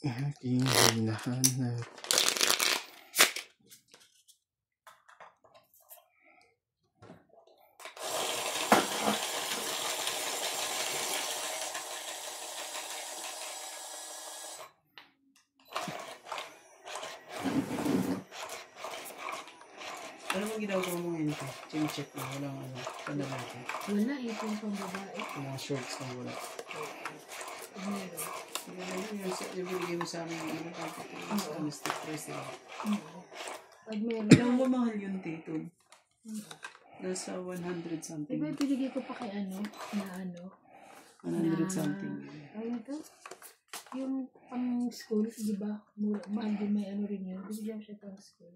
Aking hinahanap. Ano mo ginagawa mo ngayon ito? Check mo. Walang ano. Ano natin? Wala eh. Kung pang babae. Yung mga shorts na wala. Meron. Yung binigay mo sa amin yung ano tapos yung stick price diba? Pag meron. Ilang ba mahal yun dito? Nasa 100 something. Diba pinigay ko pa kay ano? Na ano? 100 something. Ano to? Yung pang school, di ba? Mahal din may ano rin yun. Bigyan siya pang school.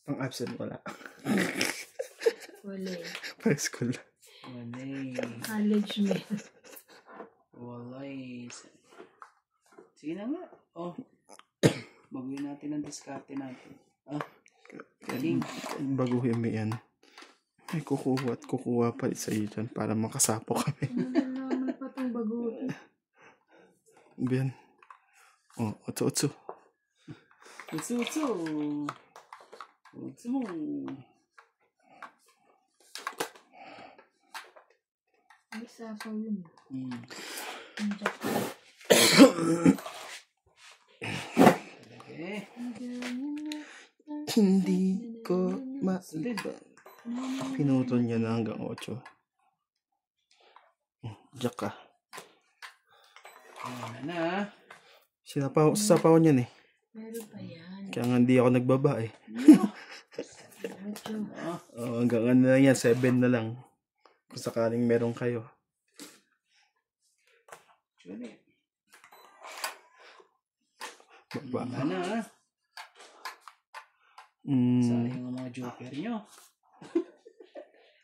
Pang absent wala. Wala eh. Pang school. Walay. College men. Walay. Sige na nga. Oh. Baguhin natin ang diskarte natin. Ah. Galing. Baguhin mo yan. Ay, kukuha at kukuha pa sa iyo dyan para makasapo kami. Ano naman pa itong baguhin? Bien. Oh, utso. Utso. Ay, sapaw yun. Okay. Hindi ko pinutol niya na hanggang 8. Diyak ka. Na. Sasapaw niyan eh. Meron pa yan. Kaya nga hindi ako nagbaba eh. Ocho. Hanggang ano na yan, 7 na lang. Kung sakaling meron kayo. Baba. Na. Sayang ang mga joker nyo.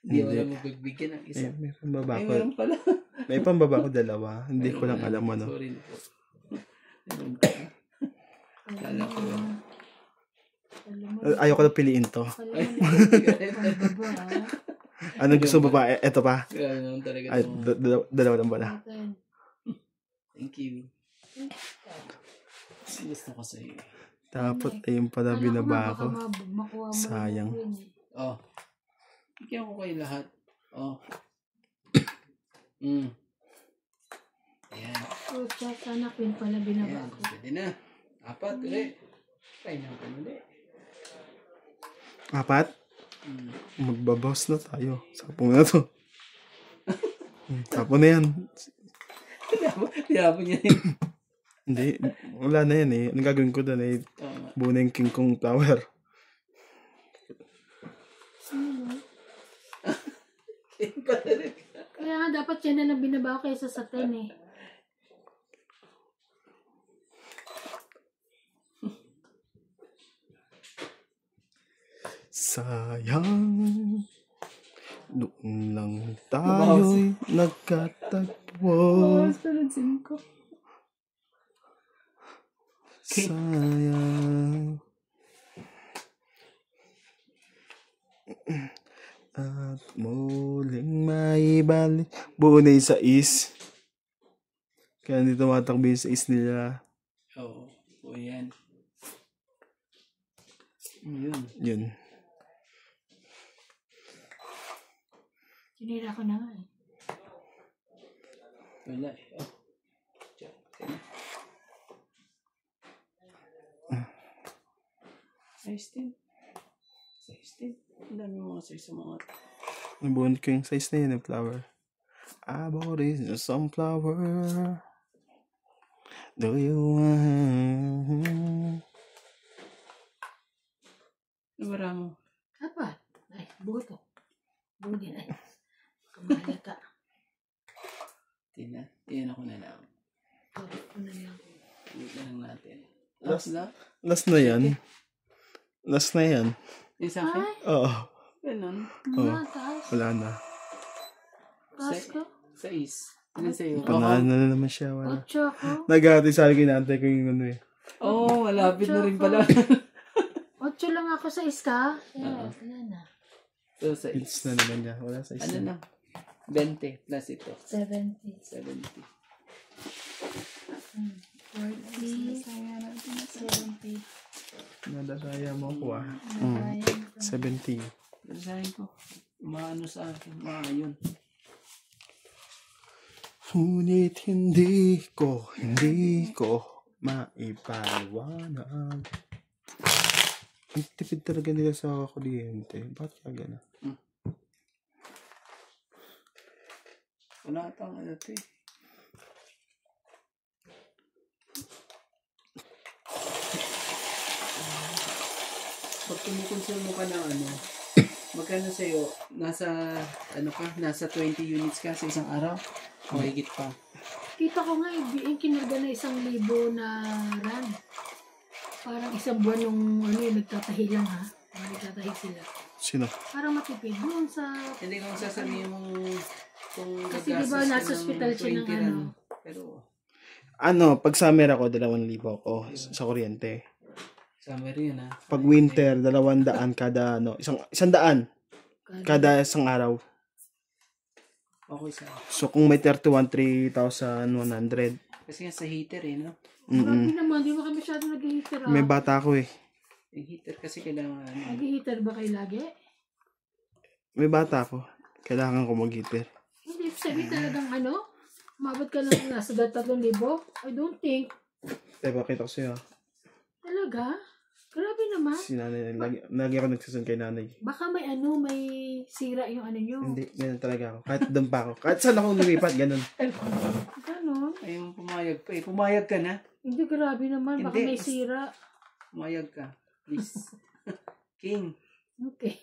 Hindi ko alam magbigyan ng isa. May pambaba ko. Meron pala. May pambaba ko 2. Hindi ko lang alam ano. Sorry po. Kala ko. Ayoko na piliin to. Ano gusto babae? Ito pa. Grabe naman talaga. Ay, 2 lang pala. Thank you. Gusto ko sa'yo. Dapat ayun pala binaba ko. Sayang. Oh. Bigyan ko kayo lahat. Oh. Ayan. Oh, check anak yun pala binaba ko. Pwede na. 4 ulit. Kaya na ulit. 4? Magbabawas na tayo. Sapong na to. Sapong na yan. Tinapon niya yun. Hindi. Wala na yan eh. Anong gagawin ko doon eh. Buo na yung King Kong Tower. Kaya nga dapat yan na lang binaba ko kaysa sa 10 eh. Sayang. Doon lang tayo'y nagkatagpo. Sayang. At muling maibalik. Buo na yung 6. Kaya hindi tumatakbo yung 6 nila. Oo. O yan. Yun. Sinira ko na nga eh. Wala eh. Oh. Size 10. Ang dami mga size sa mga. Nabuhin ko yung size na yun yung flower. I bought it in sunflower. Do you want? Nabara mo. 4. Ay, buto. Buo din ay. Kamahal ka. Tina. Iyan ako na lang. Ako na lang. Ulit na lang natin. Last na yan. Last na yan. Yung sa akin? Oo. Ganun. Wala na. Taas ko? 6. Ano sa'yo? Panalo na naman siya. Wala. 8 ako. Nag-aatin sa akin, kinantay ko yung ano eh. Oo, malapit na rin pala. 8 lang ako sa iska. Wala na. So, 6. Hits na naman niya. Wala sa Ano isa. na? 20 plus ito. 70. 70. 40. 70. Nadasaya mo ko ah. Nagayan ko. 70. Basahin ko. Maano sa akin. Maayon. Ngunit hindi ko maipaliwanag. Ang tipid talaga nila sa kuryente. Bakit kaya gano'n? Wala atang ano ito eh. Pag kumukonsume mo ka ng ano, magkano sa'yo? Nasa 20 units ka sa isang araw? O higit pa? Kita ko nga, yung kinarga na 1,000 na run. Parang isang buwan nung nagtatahi lang ha. Nagtatahi sila. Sino? Parang matipid doon sa... Hindi kung sasabihin mong kung Kasi gagastos diba nasa ka hospital siya ng 20 ano. rand. Pero Pag summer ako, 2,000 ako sa kuryente. summer yun ha. Pag winter, 200 kada, isang daan kada isang araw. Okay sa. So, kung may 31, 3,100. Kasi nga sa heater eh, no? Grabe naman, di ba kayo masyado nag-heater May bata ako eh. Yung heater kasi kailangan ano. Nag-heater ba kayo lagi? May bata ako. Kailangan ko mag-heater. Hindi, sabihin talagang umabot ka lang nasa 3,000. I don't think. Pakita ko sa'yo. Talaga? Grabe naman. Si nanay, lagi ako nagsasun kay nanay. Baka may may sira yung nyo. Hindi, ganun talaga ako. Kahit doon pa ako. Kahit saan ako lumipat, ganun. Ganon? Ayun, pumayag pa eh. Pumayag ka na. Hindi, grabe naman. Baka Hindi. may sira. Pumayag ka. Please. King, Okay.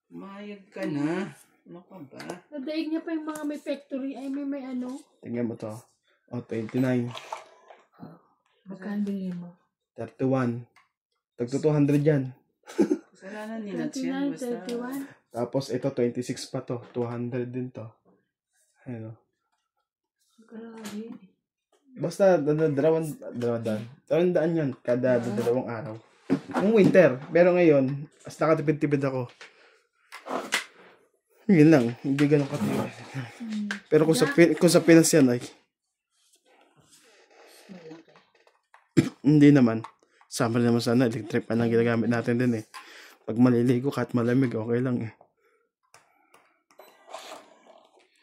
pumayag ka na. Ano ka ba? Nadaig niya pa yung mga may factory. Ay, may Tingnan mo to. 29. Magkano bilhin mo? 31. Tagto 200 yan. Kasalanan ni Nats yan. 29, Basta 31. Tapos ito, 26 pa to. 200 din to. Ayun o. Grabe. Basta, 200 yan. Kada 2 araw. Kung winter. Pero ngayon, as nakatipid-tipid ako. Yun lang. Hindi ganun katipid. Pero kung sa Pinas yan ay, hindi naman. Summer naman sana. Electric pa na ginagamit natin din eh. Pag maliligo kahit malamig, okay lang eh.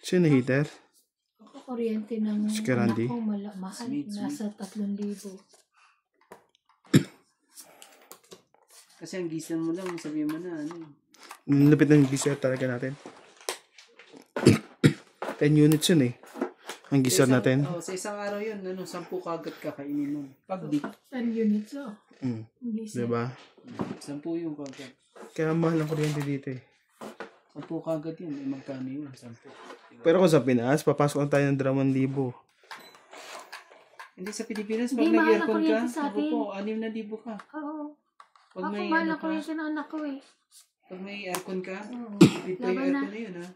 Sino heater? Ako kuryente ng Si Randy. anak ko mahal. Nasa 3,000. kasi ang gisan mo lang, sabihin mo na ano. Nilapit na yung gisar talaga natin. 10 units yun eh. Ang gisar natin. Sa isang araw yun, 10 kagad kakainin mo. Pag di. 10 units Hindi Diba? 10 yung kagad. Kaya mahal ang kuryente dito eh. 10 kagad yun. Magkano yun? 10. Diba? Pero kung sa Pinas, papasok lang tayo ng 2,000. Hindi sa Pilipinas, pag Hindi, mahal ang nag-aircon ka, kuryente sa ako atin. po, 6,000 ka. Oo. Pag Ako may mahal ano ang ka, kuryente ng anak ko eh. pag may aircon ka, Oo. tipid pa yung Laban na. aircon na yun ha.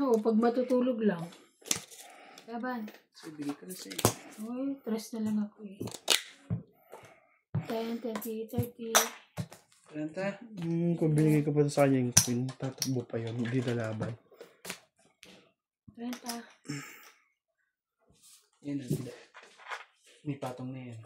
Oo, pag matutulog lang. Laban. So, bigay ka na sa'yo. Uy, stress na lang ako eh. 10, 20, 30. 30? Kung binigay ko pa sa kanya yung queen, tatakbo pa yun. Hindi na laban. 30. Yan na. May patong na yan.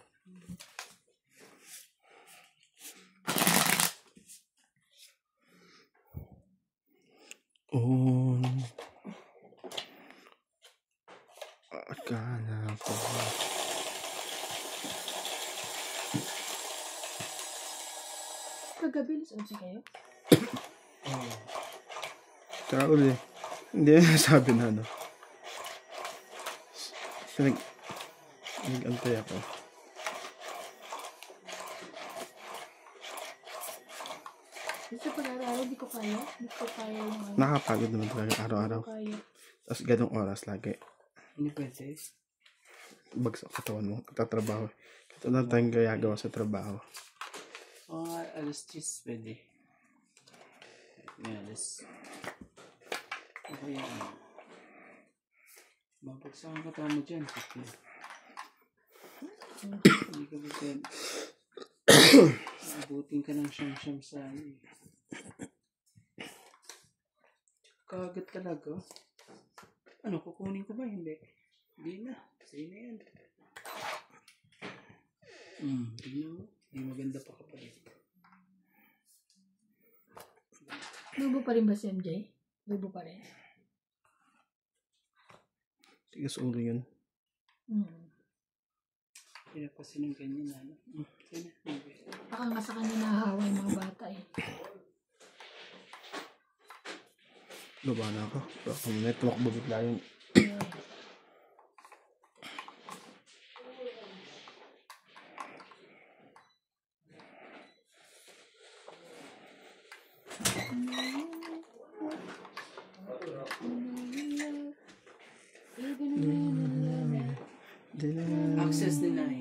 Akala ko. Kagabi, saan kayo? Tsaka uli. Hindi na sabi na ano. Nag-antay ako. Gusto pag-araw, di ko kaya. Di ko kaya yung Nakapagod naman talaga araw-araw. Di ko kaya. Tapos ganong oras lagi. Hindi pwede. Bagsak katawan mo. Tatrabaho. Ito na tayong gayagawa sa trabaho. Alas 10 pwede. Yan, alas. Okay yan. Mapagsak ang katawan mo dyan. Hindi ka ba pwede. Abutin ka ng siyam-siyam sa ano. Kagat talaga. Ano, kukunin ko ba? Hindi. Hindi na. Sige na yan. Hindi maganda pa kapatid. Lubo pa rin ba si MJ? Lubo pa rin. Tigas ulo yun. Pinapasin ng ganyan na. Ano? Sige na. Baka nga sa kanya nahahawa yung mga bata eh. Baba na ako. Baka may tumakbo bigla yun. Access deny.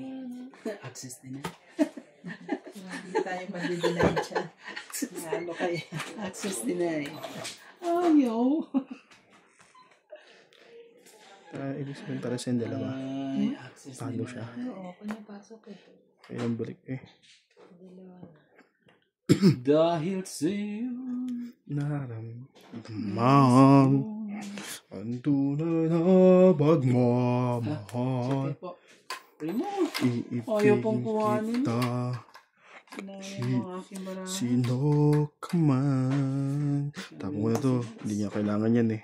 Access deny. Hindi tayo mag-deny siya. Ano kayo? Access deny. Ayaw. Ibig sabihin para sa yung dalawa. Ay, access Talo deny. siya. Oo, kanya pasok eh. Kaya ang balik eh. Dalawa na. Dahil sa'yo Naramdaman ang tunay na pagmamahal. Sige po. Pwede mo. Iibigin pong kuhanin. kita Kinahin mo ang aking barahan. sino ka man. Tapos ko na to. Hindi niya kailangan yan eh.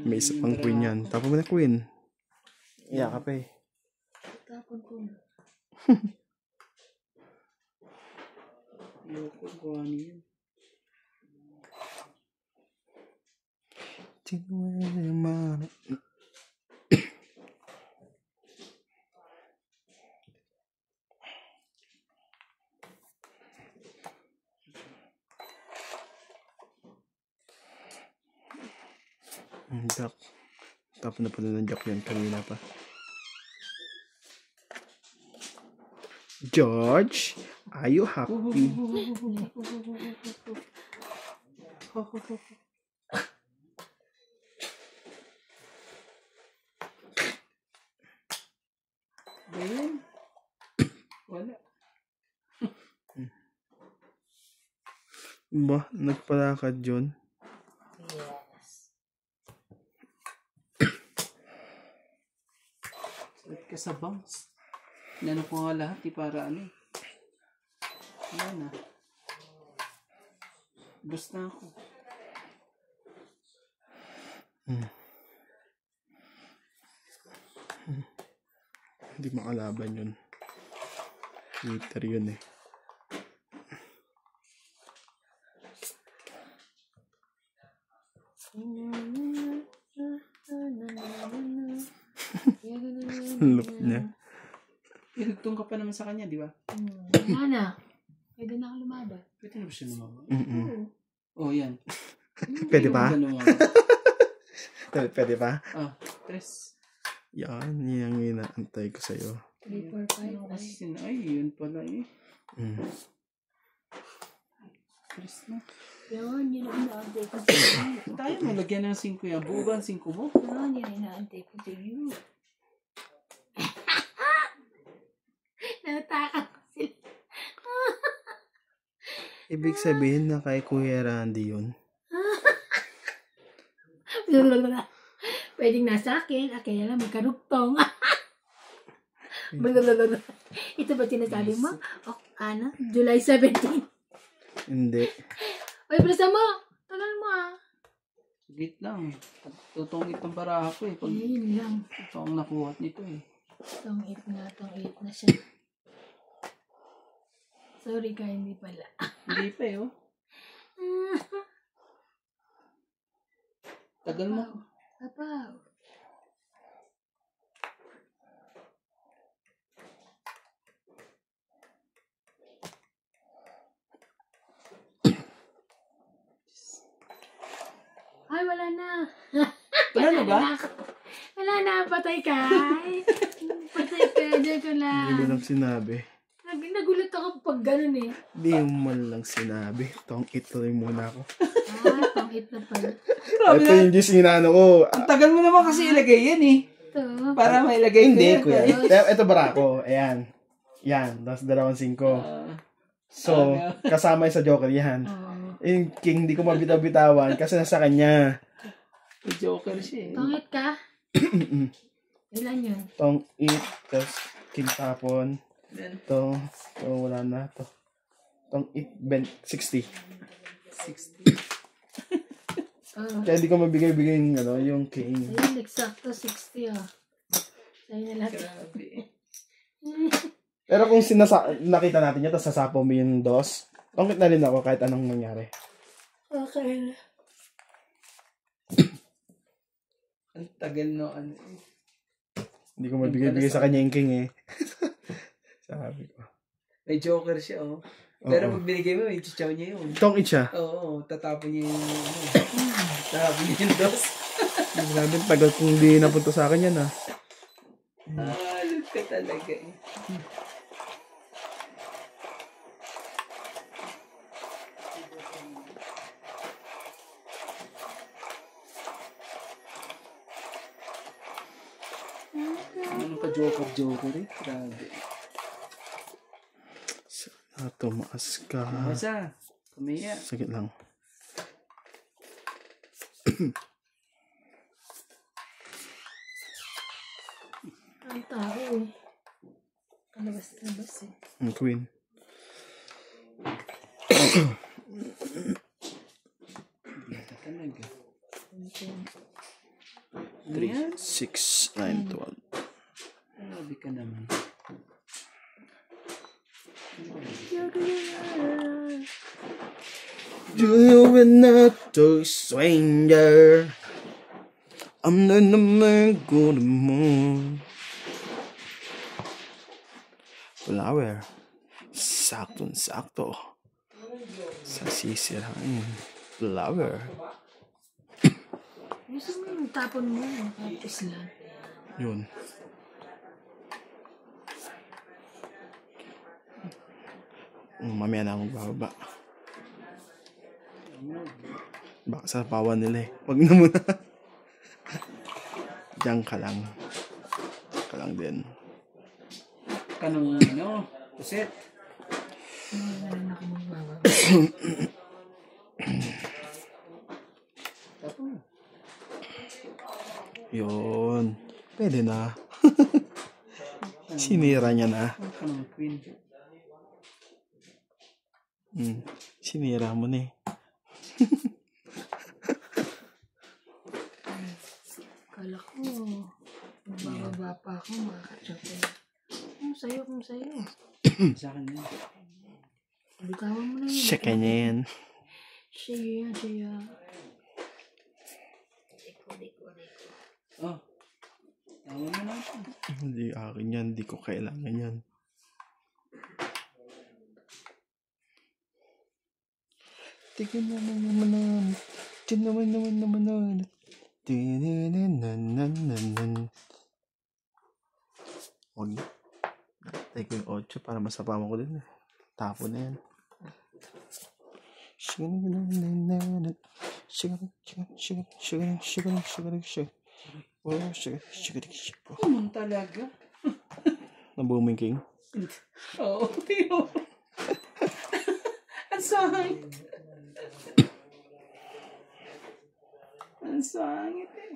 May isa pang queen yan. Tapos mo na queen. Iya ka pa eh. Tapon ko na. Ayoko kuhanin yun. Tinwala. Jack. Tapos na pala ng Jack yan kanina pa. George, are you happy? Ganyan. Wala. Ba, nagpalakad yun? Yes. Salit ka sa bangs. Inano ko nga lahat, para ano eh. Wala na. Basta ako. Hindi makalaban yun. Twitter yun eh. Look niya. Irugtong ka pa naman sa kanya, di ba? Wala na. Pwede na ako lumaban. Pwede na ba siya lumaba? Oo. Oh, yan. Pwede pa? Pwede lumaba. Pwede pa? Tres. Yan, yung inaantay ko sa'yo. 3, 4, 5, 9. Ay, yun pala eh. Tres na. Yan, yun ang inaantay ko sa iyo. Tayo mo, lagyan ng 5 yan. Buo ba ang 5 mo? Yan, yun ang inaantay ko sa iyo. Natatakot ko sila. Ibig sabihin na kay Kuya Randy yun. Pwedeng nasa akin. Kaya lang magkarugtong. Ito ba sinasabi mo? O, ano? July 17. Hindi. Oy, presa mo. Tagal mo ah. Saglit lang. Tutungit ang baraha ko eh. Pag Yun lang. ito ang nakuha nito eh. Tong 8 na siya. Sorry ka, hindi pala. Hindi pa eh oh. Tagal mo. Apaw. Ay, wala na. Wala na ba? Wala na, patay ka. Patay ka, dyan ko lang. Hindi mo lang sinabi. Nagulat ako pag ganun eh. Hindi mo lang sinabi. Tong ituloy muna ako. Pang it na pala. Grabe Ito na. yung juice inano ko. Ang tagal mo naman kasi ilagay yan eh. Ito. Para mailagay ko Hindi, yan. kuya. Ito barako. Ayan. Yan. Tapos 2-5. So, kasama yung sa Joker yan. Oo. Yung king, hindi ko mabitaw-bitawan kasi nasa kanya. May joker siya eh. Tongit ka? Ilan yun? Tong 8, tapos king tapon. Then, Tong wala na to. Tong 8, 60. 60. Oh. Kaya hindi ko mabigay-bigay yung, yung king. Ayun, eksakto 60 oh. Sa'yo na lahat. Grabe. Pero kung nakita natin yun, tapos sasapo mo yung dos, tongkit na rin ako kahit anong mangyari. Okay. Ang tagal no ano eh. Hindi ko mabigay-bigay sa kanya yung king eh. Sabi ko. May joker siya oh. Pero pag binigay mo, ichichaw niya yun. Tong 8 siya. Oo, tatapon niya yung tatapon niya yung dos. Grabe, tagal kung hindi napunta sa akin yan ah. Look ka talaga eh. Ano ka joker eh? Grabe. Tumaas ka. Masa, kumaya. Sige lang. Ang tao eh. Kalabas-labas eh. Queen. Talaga. 3, 6, 9, 12. Grabe ka naman. You're not a stranger. I'm not a man good moon. Flower. Sakto. Sa sisirain. Flower. Gusto mo yung tapon mo. Tapos lang. Yun. Mamaya na akong bababa. Baka sa pawan nila eh. Wag na muna. Diyan ka lang. Diyan ka lang din. Kanong ano, puset. Wala na ako magbababa. Tapos. Yun. Pwede na. Sinira niya na. Kanong queen. Sinira mo na eh. Kala ko, magbababa pa ako, makakachok eh. Kung sa'yo. Sa akin na. Bitawan mo na yun. Siya kanya yan. Siya. Oh. Tama na natin. Hindi akin yan. Hindi ko kailangan yan. Tignan naman. Diyan naman. Huwag na. Take ko yung 8 para masapama ko din. Tapo na yan. Naman talaga. Nabooming king. Oo, tiyo. Ang sangit. Ang sangit eh.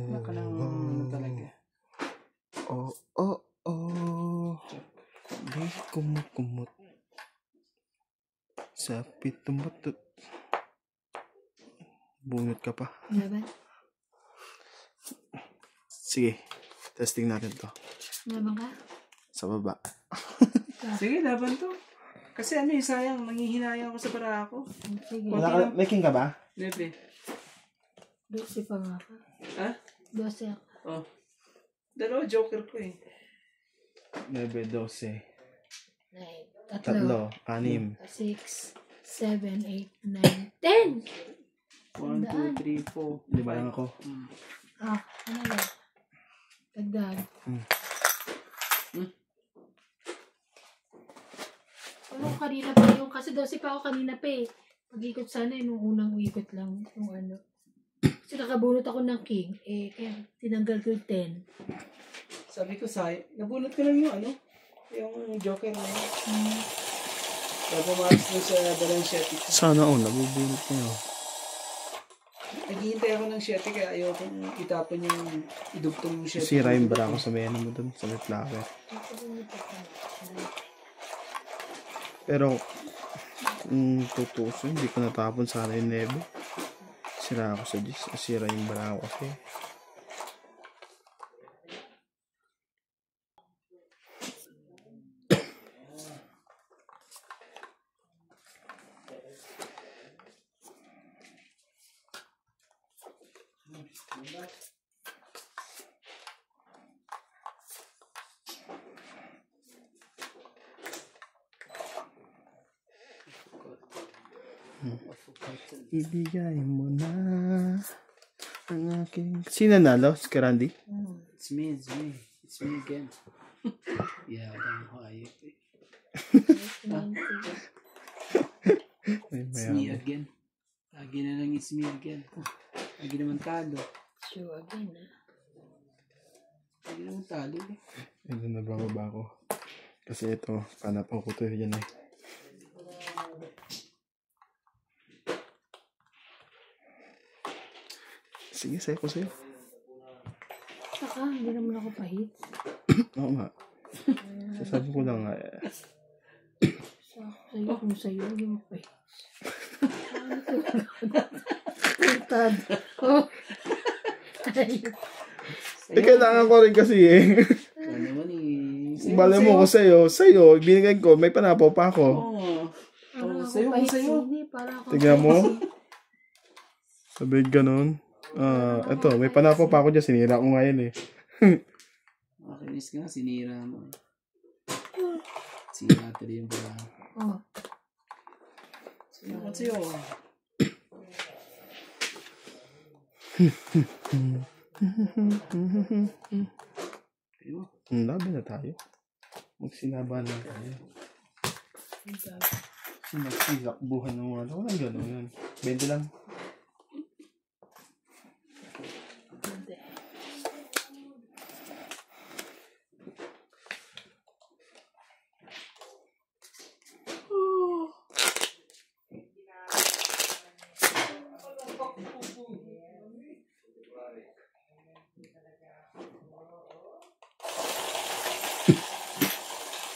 Baka lang ano talaga. Di kumot. Sa pitong batot. Bunot ka pa. Laban? Sige. Testing natin to. Laban ka? Sa baba. Sige, laban to. Kasi ano eh, sayang, manghihinayang ako sa bara ako. Sige. May king ka ba? Nebe. 12 pa nga ka. Ha? 12 ako. Oh. Dalawa joker ko eh. 9, 12. 9. 3, 6. 6, 7, 8, 9, 10! 1, 2, 3, 4. 5 lang ako. Ano lang? Dagdag. Ano kanina pa yung, kasi 12 pa ako kanina pa eh. Pag-ikot sana nung unang ikot lang. Yung ano. Kasi nakabunot ako ng king. Kaya tinanggal ko yung 10. Sabi ko nabunot ko lang yung yung joker na yun. Kaya pumaris na sa dalang 7. Sana nabubunot na yun. Naghihintay ako ng 7 kaya ayaw kong itapon yung idugtong yung 7. Sira yung bara ko sa may mo dun, sa may flower. Pero, kung tutusin, hindi ko natapon sana yung 9. Sira ako sa 10. Sira yung bara ko kasi. Ibigay mo na ang aking... Sino nalo? Si Karandi? It's me again. Yeah, I'm quiet. It's me again. Lagi na lang it's me again. Lagi naman talo. Sure again, Lagi naman talo eh. Ito na bababa ko. Kasi ito, panapaw ko to yan eh. Sige, sayo ko sa'yo. Saka, hindi naman ako pahit. Oo nga. Sasabi ko lang nga eh. Sa'yo, kung sa'yo, hindi mo pahit. Pintad. Oh. Kailangan ko rin kasi eh. Ano naman eh. Bala mo ko sa'yo, binigay ko, may panapaw pa ako. Oo. Sa'yo. Tignan mo. Sabi ganun. Ito, may panapaw pa ako dyan, sinira ko ngayon eh. Makinis ka nga, sinira mo. Sinira tuloy yung bala. Oh. Sino ka sa'yo? Laban na tayo. Magsinaban na tayo. Magsilakbuhan ng mga walang gano'n yan. 20 lang.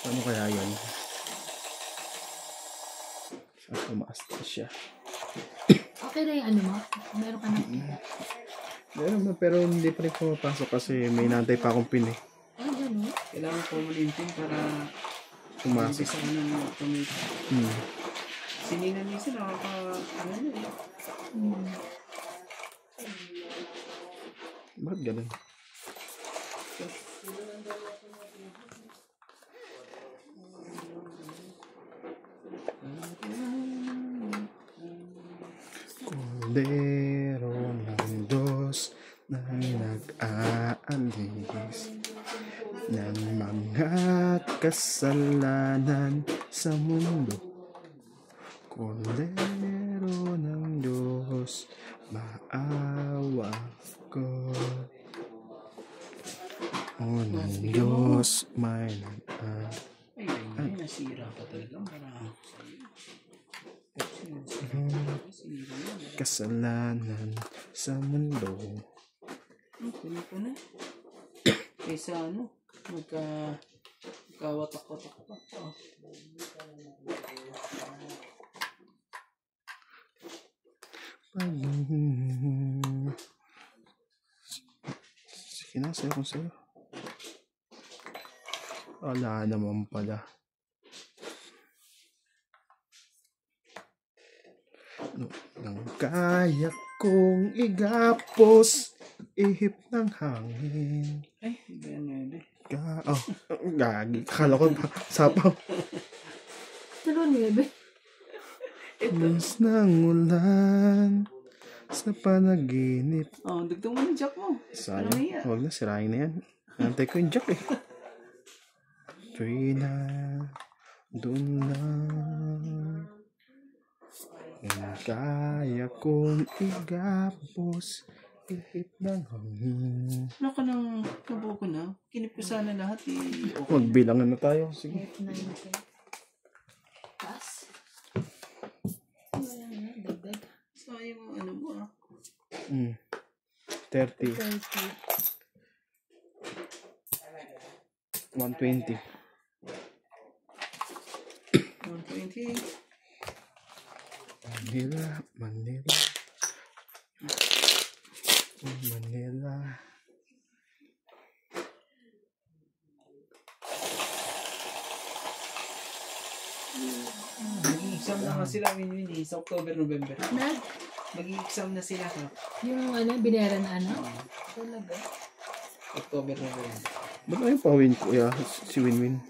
Ano kaya yan? Saan tumaas na siya? Okay na yung ano mo? Meron ka na. Meron na, pero hindi pa rin pumapasok kasi may nantay pa akong pin eh. Ay, gano'n? Kailangan ko malintin para Pumasok. isa na ng tomato. Sininan niya siya, ano eh. Bakit ganun? Kordero ng Diyos na nag-aalis ng mga kasalanan sa mundo. Kordero ng Diyos, maawa ko. O ng Diyos, may Ay, nasira pa talaga. kasalanan sa mundo. Kunin ko na. Kaysa magkawatak-watak pa. Sige na, sayo kung sa'yo. Wala naman pala. Nang kaya kong igapos, ihip ng hangin. Ay, hindi yan. Gagi. Akala ko sapaw. Ano, 9? Mas ng ulan sa panaginip. Dugtong mo ng jack mo. Sayang. Huwag na, sirain na yan. Antay ko yung jack eh. Tuwi na, doon na. Kaya kong igapos ihip ng hangin. Wala ka nang kabuko na. Kinip ko sana lahat eh. Okay. Magbilangan na tayo. Sige. 8, 9, 10. Taas. Wala na, dagdag. Sayang ang ano mo ah. 30. 30. 120. 120. Manila, Manila. Manila. Mag-i-exam na nga sila Winwin sa October, November. Nag, Mag-i-exam na sila ha. yung ano, binera na ano? Talaga. October, November. Ba't ayaw pa win ko? Si Winwin.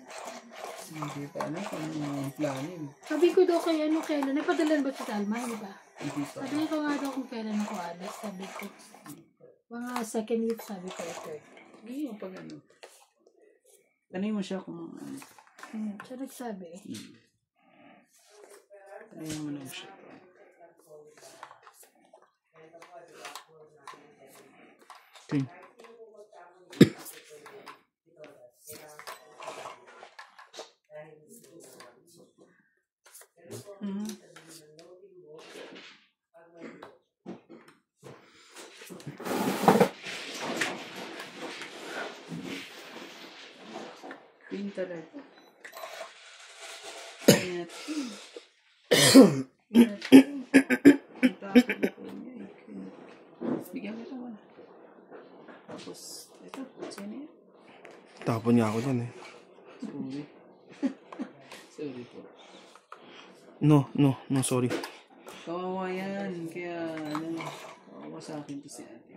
Hindi pa ano, kung planning. Sabi ko daw kay ano, kailan, napadalan ba si Talma, di ba? Hindi pa. Sabi ko nga daw kung kailan ako alas, sabi ko. Mga second week, sabi ko, third. Hindi mo pag ano. Tanay mo siya kung ano. Siya nagsabi. Tanay mo lang siya. Okay. Queen talaga. Kaya ang tapos na po niya eh. Bigyan kita mo na. Tapos, ito, sino yan? Tapon nga ako dyan eh. Sorry. Sorry po. No, sorry. Kawawa yan. Kaya, ano, kawawa sa akin to si ate.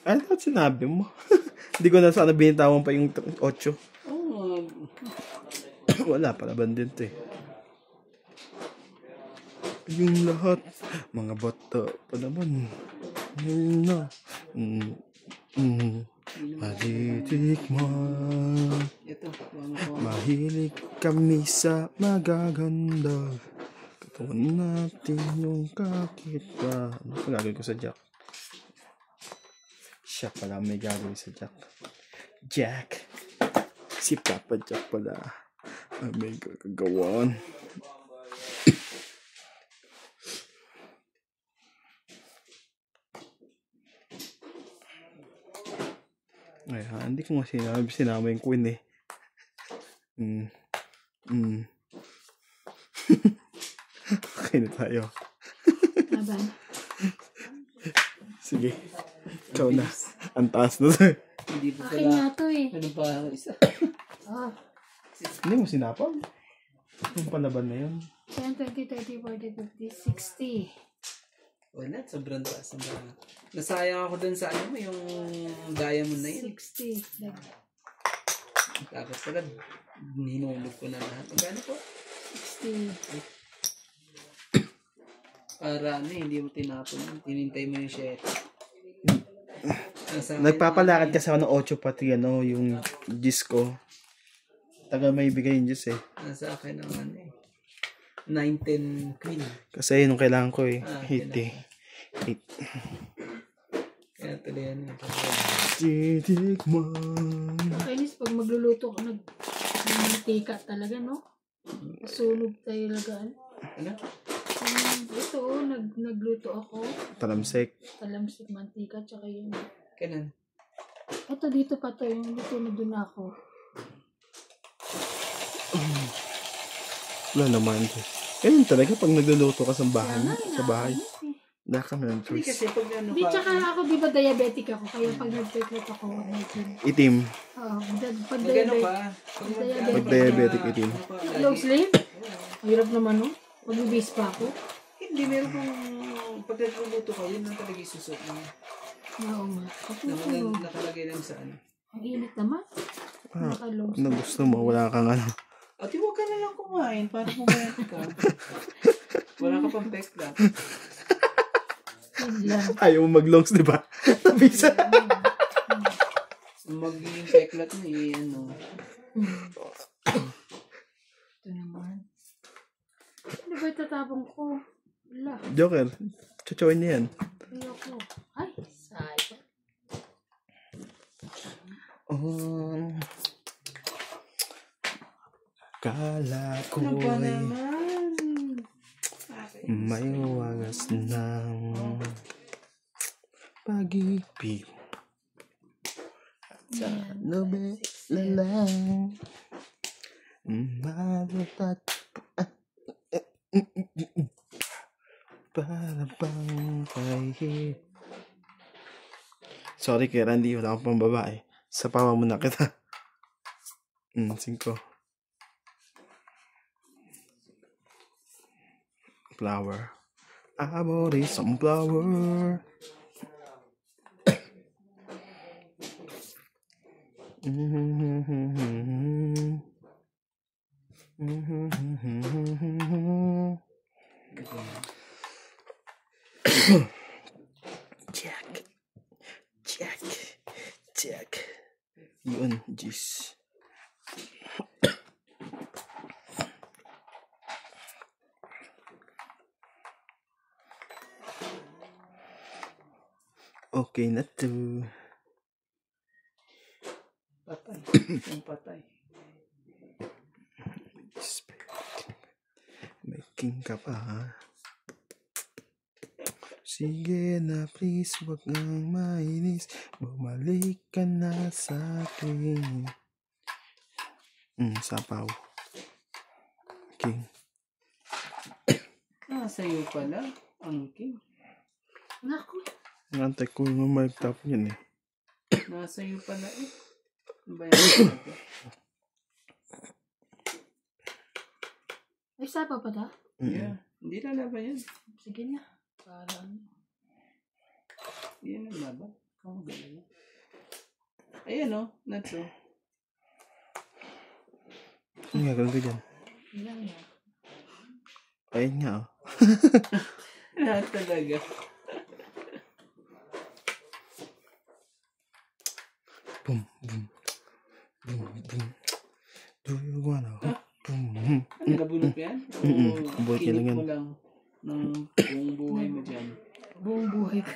Ano ba't sinabi mo? Hindi ko na sana binitawan pa yung 8. Oo. Wala, palaban din to eh. Yung lahat, mga bata pa naman. Yun na. Matitikman. Ito, wala ko. Mahilig kami sa magaganda. Katawan natin yung kakita. Ano pa gagawin ko sa Jack? Siya pala may gagawin sa Jack. Jack. Si Papa Jack pala. May gagawin. Ay, hindi ko nga sinama yung queen eh. Okay na tayo. Laban. Sige. Ikaw na. Ang taas na to. Hindi po Akin pala. nga to eh. Ano ba ang isa? Oh. Hindi mo sinapang. Yung palaban na yun. 10, 20, 30, 40, 50, 60. Wala, sobrang taas na ba? Nasayang ako dun sa ano mo, yung diamond na yun. 60. Tapos pala, hinulog ko na lahat. Magkano po? 60. Para ano, hindi mo tinapon yun. Tinintay mo yung 7. Nagpapalakad kasi ako ng 8 pati yung disco. Tagal may bigay yung Diyos eh. Nasa akin ang ano eh. 9-10 queen. Kasi yun yung kailangan ko eh. 8. Kaya tuloy yan. Titikman. Kainis pag magluluto ka, nagmantika talaga, no? Sunog tayo lagaan. Ano? Ito, nagluto ako. Talamsik. Talamsik, mantika, tsaka yun. Kailan? Ito, dito pa to. Yung dito na dun ako. Wala naman. Ganyan talaga pag nagluluto ka sa bahay. Kaya nga, Sa bahay. nakakainis eh. Wala ka ng Hindi choice. kasi pag ano Di, ka. tsaka ako, di ba diabetic ako? Kaya pag nag-take ako, medyo. Itim. Oo, pag Pag ano diabetic. ka. Pag diabetic, itim. Long sleeve? Hirap naman, no? Magbibis pa ako. Hindi, meron kong pag nagluluto ka, yun lang talaga isusot mo. Oo nga. Nakalagay lang sa ano. Ang init naman. Naka-long Ano gusto mo? Wala kang ano. Ate, huwag ka na lang kumain para pumayat ka. Wala ka pang pekla. sleeve lang. Ayaw mo mag-longs, di ba? Nabisa. Magiging peklat mo eh, ano. Ito naman. Ano ba itatapong ko? Wala. Joker, chuchoin niya yan. Ayoko. Ay, sayang. Kala ko Ano ba naman? may wagas ng pag-ibig. Ano ba na lang malutat para bang kahit. Sorry kay Randy, wala akong pang babae. Sapawa mo na kita. 5. Flower. Amor is some flower. Jack. Jack. Jack. Yun, jeez. Okay na to. Patay. Yung patay. May king ka pa, ha? Sige na please, wag nang mainis. Bumalik ka na sa akin. Sapaw. King. Sa'yo pala. Ang king. Naku. Ngantay ko yung mic top yun eh. Nasa'yo pala eh. Ano ba yan? Ay, sapa pa ta? Yeah. Hindi lalaban yan. Sige na. Parang. Hindi yan lalaban. Kung gano'n. Ayan o. Natso. Ano nga, ganun ko dyan? Ilang na. Ayun nga, oh. Lahat talaga. Boom, boom. Boom, boom. Do you wanna hoop? Boom, boom. Ano, nabulot yan? Bulot niya lang yan. Kinig mo lang ng buong buhay mo dyan. Buong buhay ko.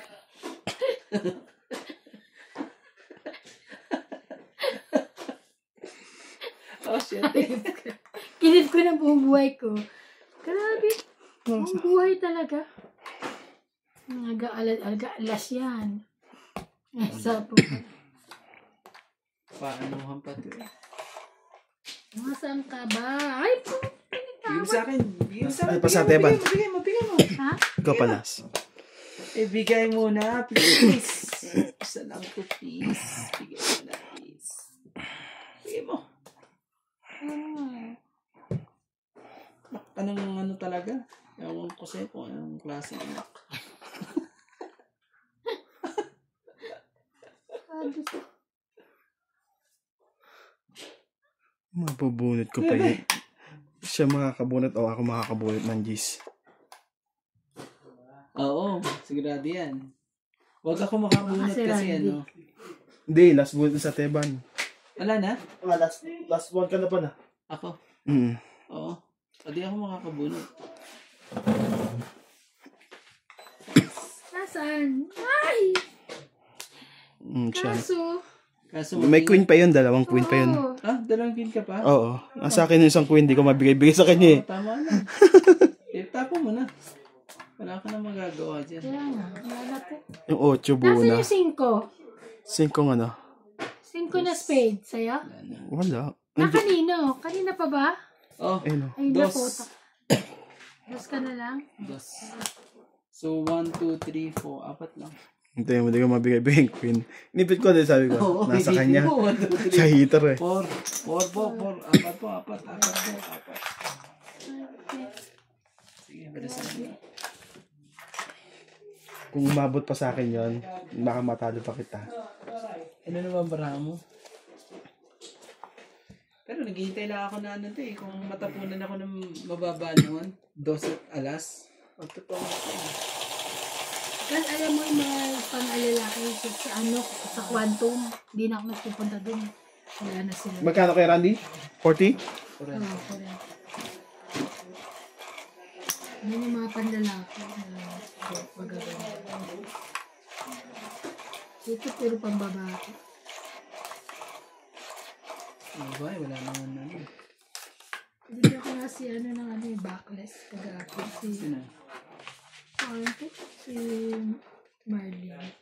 Oh, shit. Kinip ko ng buong buhay ko. Grabe. Buong buhay talaga. Aga-alas yan. Eh, sapo. Paanuhan pa ito eh. Masaan ka ba? Ay, po. Bigyan mo sa akin. Bigyan mo sa akin. Ay, pasateban. Bigyan mo. Ha? Ikaw palas. Bigay mo na, please. Isa lang ko, please. Bigay mo na, please. Bigay mo. Anong ano talaga? Ewan ko sa'yo kung anong klase anak. Mapabunot ko pa yun. Siya makakabunot o ako makakabunot ng G's. Oo, sigurado yan. Huwag ako makabunot Kasi kasi Randy. ano. Hindi, last bunot na sa Teban. Wala na? Last one ka na pa na. Ako? Mm. Oo. Hindi ako makakabunot. Nasaan? Ay! Siya. Kaso May queen pa yun, 2 queen pa yun. Oo. Ah, 2 queen ka pa? Oo. Nasa akin yung isang queen, di ko mabigay-bigay sa kanya eh. Tama na. Tapo mo na. Wala ka na magagawa dyan. Kaya nga. Wala na po. Yung 8 buo Nasaan na. yung 5? 5 ano? 5 na spade. Sa'yo? Wala. Kanino? Kanina pa ba? Oh, Ayun o. Ay, Dos. naputa. Dos ka na lang? dos. So, 1, 2, 3, 4. Apat lang. Hintayin mo, di ko mabigay-bigay yung queen. Nipit ko din, sabi ko. Oo, Nasa hindi kanya. mo. 1, 2, 3, Sa heater eh. 4. 4 po, 4. Apat po, apat. Sige, balisan mo. Kung umabot pa sa akin yon, baka matalo pa kita. Ano naman baraha mo? Pero naghihintay lang ako na ano to eh. Kung matapunan ako ng mababa naman. 2 at alas. Pagtotoo mo ito eh. Kan alam mo yung mga pang-alalaki sa ano, sa quantum. Hindi na ako nagpupunta dun. Wala na sila. Magkano kay Randy? 40? Oo, correct. Yan yung mga panlalaki na magaganda. Ito puro pambabae. Ano ba? Wala naman na. Bigyan ko nga si backless. Pag-aapin si... Sino? Si Marlene.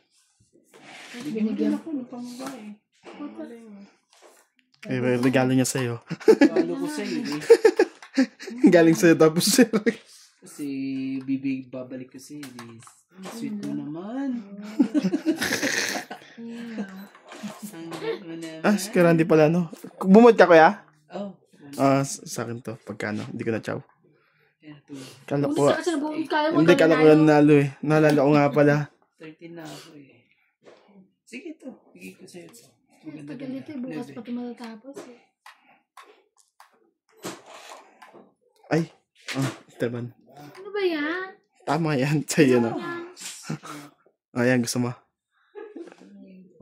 Binigyan ako ng pambabae. Regalo niya sa'yo. Palo ko sa'yo eh. Galing sa'yo tapos sa'yo. Kasi babalik ko sa'yo eh. Sweet mo naman. Ang cute mo naman. Si Randy pala, no? Bumod ka, kuya? Oh. Sa akin to. Pagkano? Hindi ko na chow. Ito. Kala ko, Kasi nabuong kaya mo. hindi kala ko yan nanalo eh. Naalala ko nga pala. 13 na ako eh. Sige to. Bigay ko sa'yo to. Maganda Tagal nito eh. Bukas pa ito matatapos eh. Ay. Esteban. Ano ba yan? Tama yan. Sa'yo na. Ayan, gusto mo.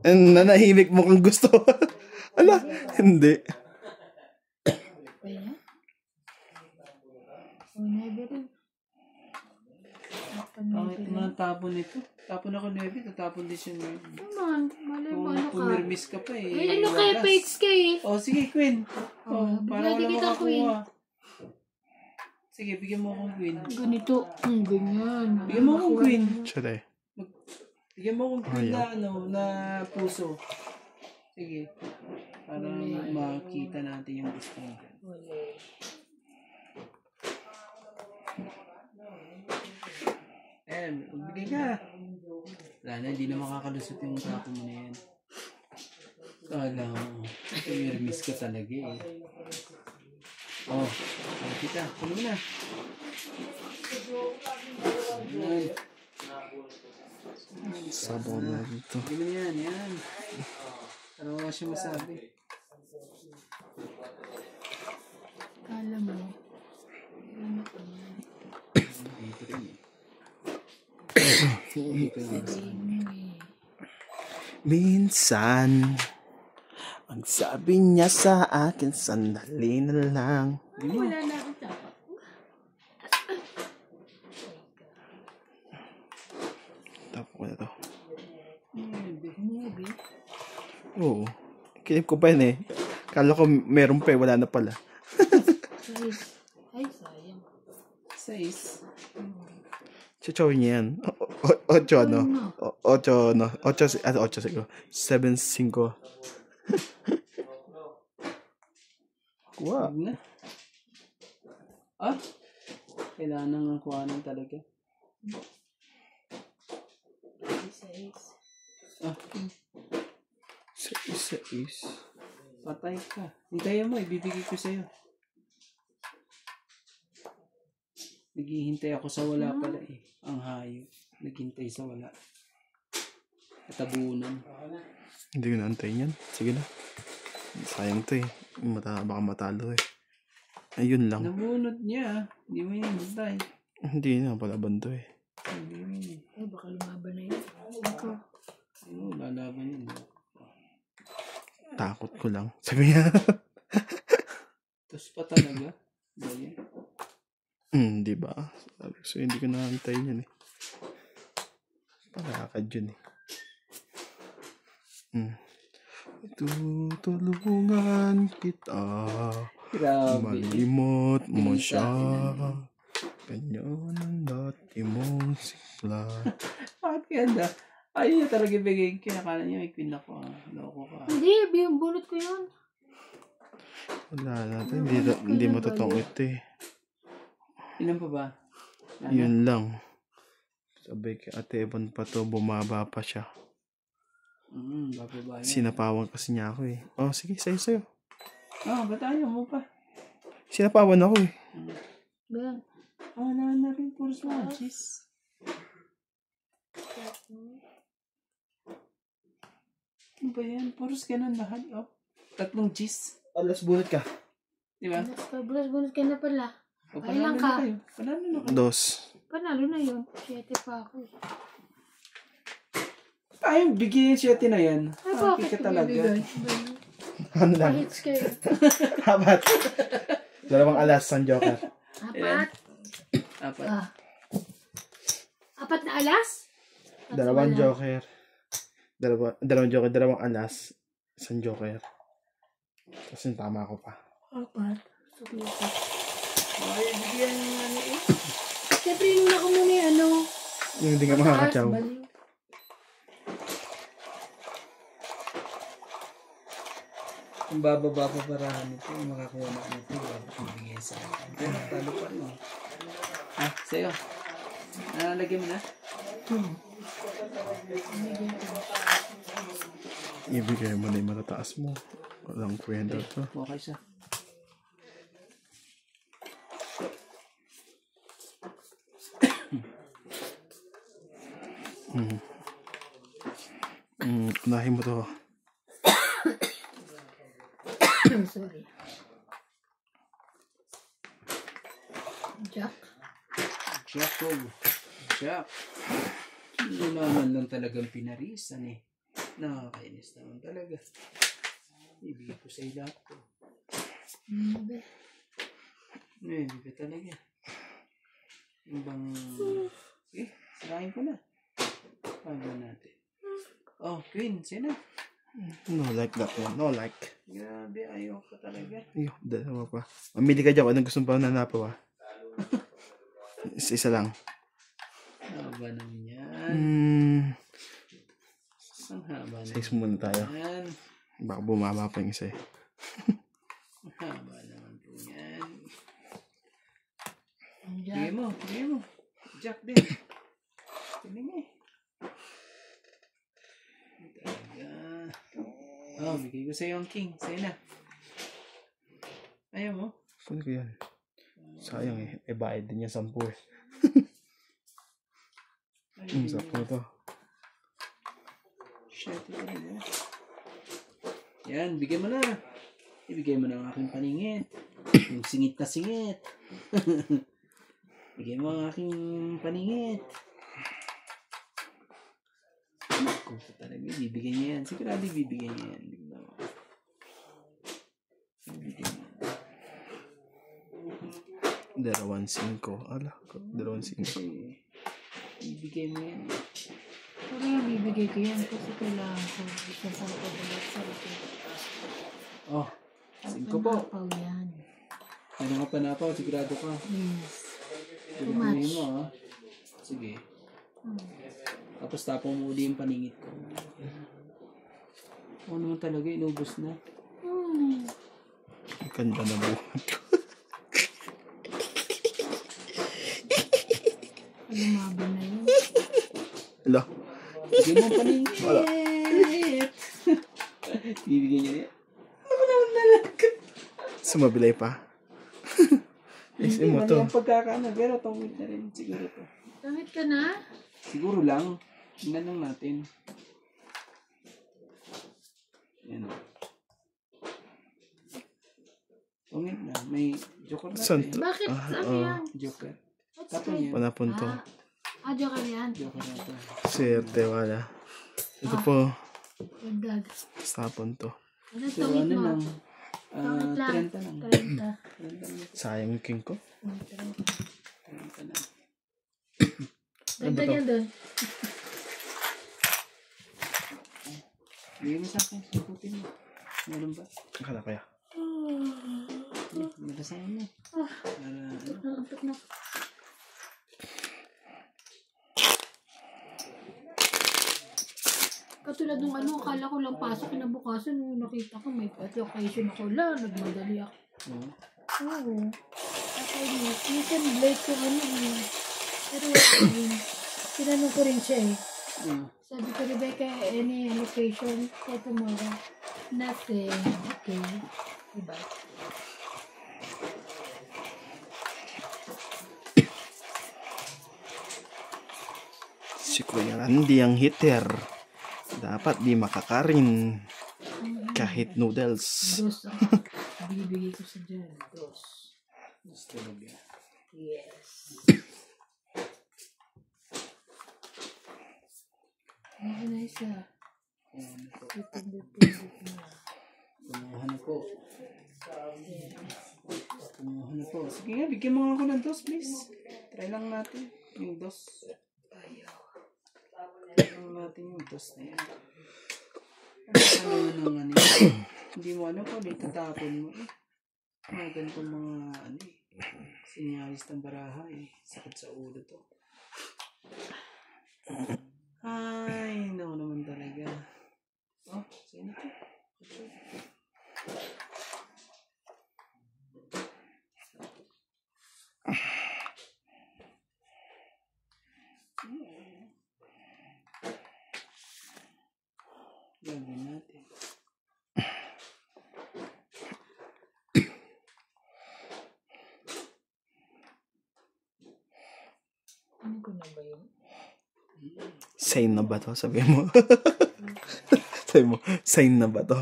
Nanahimik mo kung gusto. Ala, hindi. Ba yan? Never rin. Pangit naman ang tapon nito. Tapon ako 9, tatapon din siya 9. Naman, malay mo ano ka. Pumirmis ka pa eh. Ay, ano kaya page ka eh? Oh, sige, Queen. Oh, para bigyan wala kita, Queen. makakuha. Sige, bigyan mo akong Queen. Ganito. Ganyan. Bigyan mo akong Queen. Tsura eh. Bigyan mo akong Queen na puso. Sige. Para makita natin yung gusto mo. Magbigay ka. Wala na, hindi na makakalusot yung tapo mo na yan. Kala mo. Pumirmis ka talaga eh. Oh, kita. Kuno mo na. Sabaw na dito. Hindi mo yan, yan. Para wala siya masabi. Kala mo. Dito rin eh. Minsan, ang sabi niya sa akin, sandali na lang. Wala na akong tapak. Tapo ko na to. Maybe. Oo. Kinip ko pa yun eh. Kala ko meron pa eh, wala na pala. Ay, sayang. 6. Chuchawin niya yan. 8 no? 8 no? 8 siguro. 7-5. Kuha. Huwag na. Ah? Kailangan nang kuhanan talaga. Ah, 6. patay ka. Hintayin mo, ibibigay ko sa'yo. Naghihintay ako sa wala pala eh. Ang hayop. Naghintay sa wala. Katabunan. Hindi ko naantayin yan. Sige na. Sayang to eh. Baka matalo eh. Ayun lang. Nabunod niya. Hindi mo yan hintay. Hindi na. Palaban to eh. Hindi mo yan. Ay, baka lumaban na yun. Ito. Oo, lalaban yun. Takot ko lang. Sabi niya. Tapos pa talaga. Ba yan? Di ba? Sabi ko so, hindi ko naantayin yan eh. Palakad yun eh. Tutulungan kita. Grabe. Malimot mo siya. Ganyan ang dati mong sikla. Bakit ganda? Ayun niya talaga bigay. Kinakala niya may queen ako. Loko ka. Hindi, bunot ko yun. Wala natin. Hindi mo totoong ito eh. Ilan pa ba? Yun lang. Sabi kay Ate Ebon pa to, bumaba pa siya. Bababa yan. Sinapawan kasi niya ako eh. Oh, sige, sa'yo. Ba't ayaw mo pa? Sinapawan ako eh. Ba? Wala na rin puro smudges. Ano ba yan? Puros ganun lahat. Oh. 3 cheese. Alas bunot ka. Di ba? Bunot ka na pala. O, Ay lang panalo ka. na kayo. Panalo na kayo. 2. Panalo na yun. 7 pa ako. Ay, bigyan yung 7 na yan. Ay, Happy bakit ka talaga. bibigay? Ano lang? Kahits kayo. Habat. 2 alas, San Joker. Apat. Apat. Apat na alas? Dalawang joker. Dalawang joker, dalawang alas. Isang joker. Tapos yung tama ko pa. Apat. Sumikat. Ay, bigyan ng ano eh. Siyempre, yung ako muna yung ano. Yung hindi ka makakatsaw. Baliw. Kung bababa pa parahan ito, makakuha na ito. Bibigyan sa akin. Pero talo pa rin. Ah, sa'yo. Lagyan mo na? Ibigay mo na yung matataas mo. Walang kwenta to. Okay siya. Unahin mo to. Sorry. Jack. Jack. Hindi naman lang talagang pinarisan eh. Nakakainis naman talaga. Ibigay ko sa'yo lahat ko. Hindi ka talaga. Yung bang... sirahin ko na. Paano natin? Oh, Queen, sino? No like that one. No like. Grabe, ayaw ka talaga. Ayun, dalawa pa. Mamili ka dyan. Anong gusto pa nanapa pa? Isa lang. Haba naman yan. Ang haba naman. Size muna tayo. Yan. Baka bumaba pa yung isa eh. Ang haba naman po yan. Jack. Bigay mo. Jack din. Tingnan eh. Oh, bigay ko sa'yo ang king. Sa'yo na. Ayaw mo? Kunin ko yan. Sayang eh. E bayad din niya 10 eh. Sakto na to. Shit, talaga. Yan, bigay mo na. Ibigay mo na ang aking paningit. Yung singit na singit. Bigay mo ang aking paningit. Kung talaga, bibigyan niya yan. Sigurado bibigyan niya yan. Bigyan mo. Bibigyan niya. 2.5. Ala, 2.5. Kasi, ibigay mo yan. Pero yung bibigay ko yan kasi kailangan ko. Isa sa pagbalat sa ito. Oh, 5 po. Panapaw yan. Ano nga panapaw? Sigurado ka. Yes. Too Pagkakunin much. mo, ha? Sige. Tapos tapong mo uli yung paningit ko. Oo naman talaga, inubos na. Ang ganda na buhat ko. Lumabo na yun. Ala. Bigyan mo ang paningit. Wala. Bibigyan niya niya. Ako naman talaga. Sumabilay pa. Hindi, mo mali to. ang pagkakaano. Pero tungkol na rin siguro to. Damit ka na? Siguro lang. Tingnan lang natin. Yan. Tungkol na. May joker natin. Santo. Bakit? Ano yan? Joker. Tapon yan. Panapon to. Joker yan. Joker na to. Swerte wala. Ito po. Dagdag. Tapon to. Ano So, tawid ano mo? lang. Tawid lang. 30 lang. 30. 30 lang. Sayang yung king ko. 30 lang. Dagdag yan doon. Bigyan mo sa akin. Sagutin mo. Meron ba? Akala kaya. Nalasahan mo. Para ano. Nakapit na. Katulad nung ano, akala ko lang pasok kinabukasan nung nakita ko may occasion ako lang, nagmadali ako. Oo. Oo. Nakainis. Minsan late ko ano eh. Pero wala. Tinanong ko rin siya eh. Sabi ko, Rebecca, any location for tomorrow? Nothing. Okay. Diba? Si Kuya Randy ang hitter. Dapat di makakarin. Kahit noodles. Dos ang bibigay ko sa dyan. Dos. Gusto talaga. Yes. Ano na isa? Ayan po. Pindot na. Kumuha na po. Kumuha na po. Sige nga, bigyan mo nga ako ng dos, please. Try lang natin yung dos. Try lang natin yung dos na yan. Ano ano hindi mo ano kung dito tapon mo eh. Mga ganitong mga ano eh. Sinyalis ng baraha eh. Sakit sa ulo to. Ay, no naman talaga. Oh, sino to? Gagawin natin. Ano ko na ba yun? Sign na ba to? Sabi mo. Sabi mo, sign na ba to?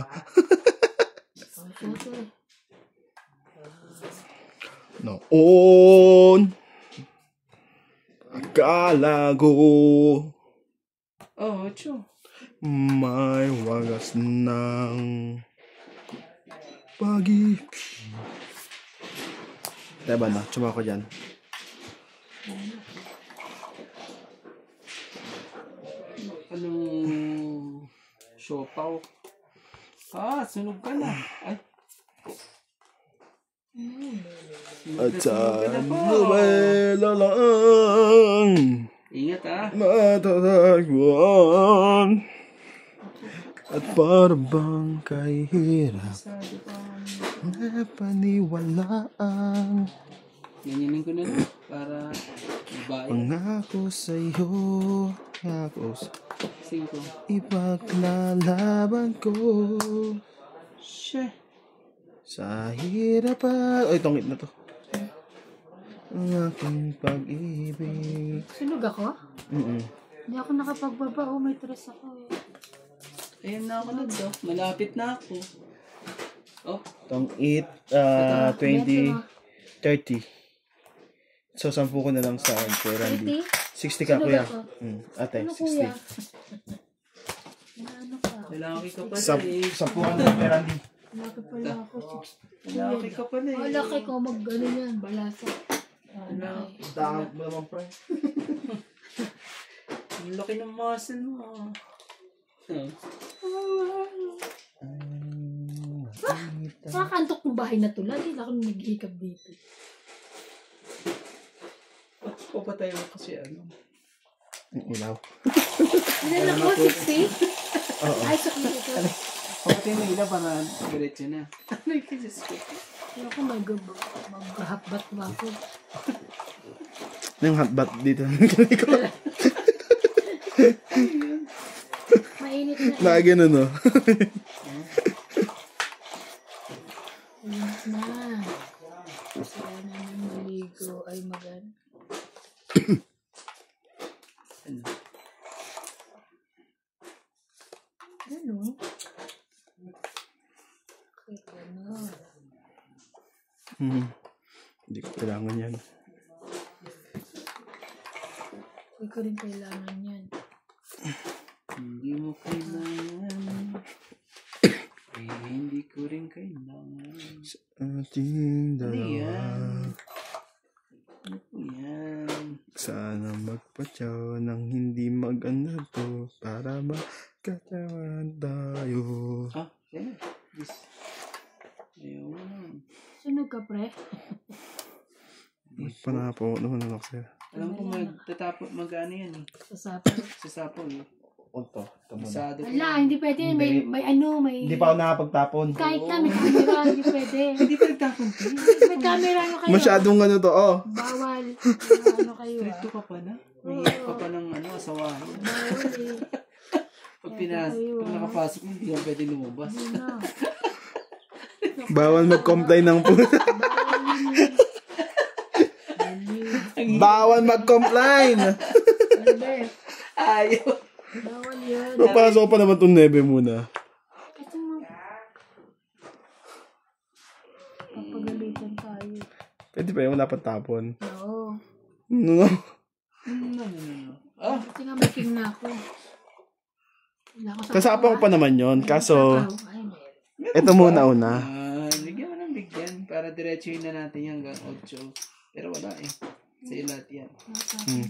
Noon, akala ko Oh, Ocho. may wagas ng pag-ibig. Diba na? Tsuma ko dyan. Anong siopaw? Sunog ka na. Ay. At saan nobela lang Ingat matatagpuan at parang kay hirap na paniwalaan. Ganyanin ko na lang para ibayan. Pangako sa'yo, pangako Cinco. ipaglalaban ko Sheh. sa hirap pa. Ay, tongit na to. Ang aking pag-ibig. Sunog ako? Hindi ako nakapagbaba. Oh, may stress ako eh. Ayan na ako na daw. Malapit na ako. Oh, Tongit 20, 30. So, 10 ko na lang sa kay Randy. 60 ka, Sunog kuya. ako? Ate, Ano 60. kuya? Ano ka? lalaki ka pala 10 eh. ka na kay Randy. Laki pala ako. 60. Lalaki ka pala eh. Laki ko mag-ano yan. Balasa. Dahil mo naman, pre. Ang laki ng muscle mo. Nakakantok ng bahay na to. Lagi na ako nag-iikab dito. Papatay mo kasi ano. Ang ilaw. Ilan ako? 60? Oo. Ay, sakit ito. Papatay mo ila para diretso na. Ano yung kisis ko? Hindi ako mag-hapbat ba ako. Yung hotbat dito. Mainit na eh. Lagi na, no? Mainit na. Sila na nang maligo ay magan. Ano? Ano? Okay, ano? Hindi ko kailangan yan. Hindi ko rin kailangan yan. Hindi mo kailangan. Hindi ko rin kailangan. Sa ating Ano dalawa. yan? Ano po yan? Sana magpatyaw nang hindi mag-ano to para magkatawan tayo. Yeah. This. Ayaw mo na. Sunog ka, pre? Panapo naman ako sa'yo. Alam ko mag-ano yan eh. Sasapo. Sa sapo eh. Ito muna. Masado. Wala, hindi pwede. May ano, may... Hindi pa ako nakapagtapon. Kahit na may camera, hindi pwede. Hindi pa nagtapon ko. May camera ano kayo. Masyadong ano to, oh. Bawal. Ano kayo Stricto ka pa na. May ka pa ng ano, asawahin. Bawal eh. Pag nakapasok mo, hindi ka pwede lumabas. Hindi na. Bawal mag-comply ng puta. Bawal mag-comply. Bawal. Ayaw. Bawal yan. Papasok pa naman itong nebe muna. Ito mo. Papagalitan tayo. Pwede pa yung wala pang tapon. Oo. No. Kasi nga may king na ako. Wala ako sa Kasapa ko pa naman yon. Kaso, Ay, meron. ito muna una. Bigyan mo ng bigyan para diretsuhin na natin hanggang 8. Pero wala eh. Sa lahat yan. 5.